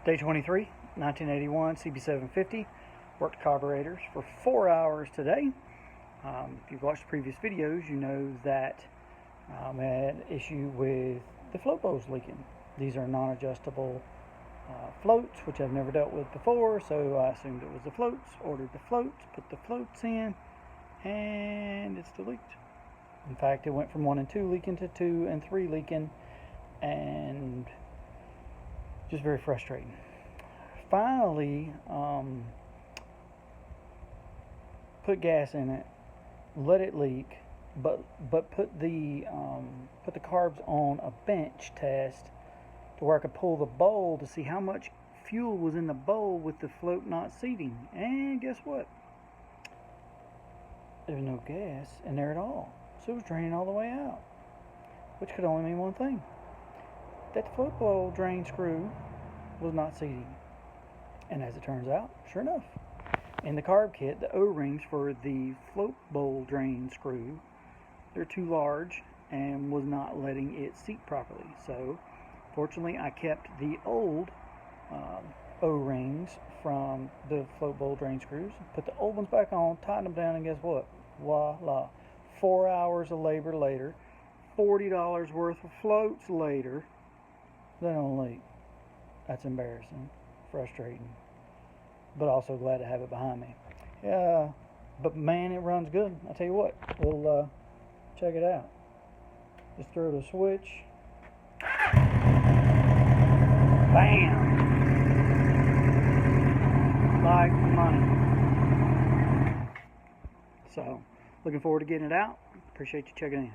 Day 23, 1981 CB750. Worked carburetors for 4 hours today. If you've watched the previous videos, you know that I had an issue with the float bowls leaking. These are non-adjustable floats, which I've never dealt with before, so I assumed it was the floats, ordered the floats, put the floats in, and it still leaked. In fact, it went from 1 and 2 leaking to 2 and 3 leaking, and just very frustrating. Finally, put gas in it, let it leak, but put the carbs on a bench test to where I could pull the bowl to see how much fuel was in the bowl with the float not seating. And guess what? There's no gas in there at all. So it was draining all the way out, which could only mean one thing: that the float bowl drain screw was not seating. And as it turns out, sure enough, in the carb kit, the O-rings for the float bowl drain screw, they're too large and was not letting it seat properly. So fortunately, I kept the old O-rings from the float bowl drain screws, put the old ones back on, tightened them down, and guess what? Voila. 4 hours of labor later, $40 worth of floats later, they don't leak. That's embarrassing, frustrating, but also glad to have it behind me. Yeah, but man, it runs good. I'll tell you what, we'll check it out. Just throw the switch. Bam! Like money. So, looking forward to getting it out. Appreciate you checking in.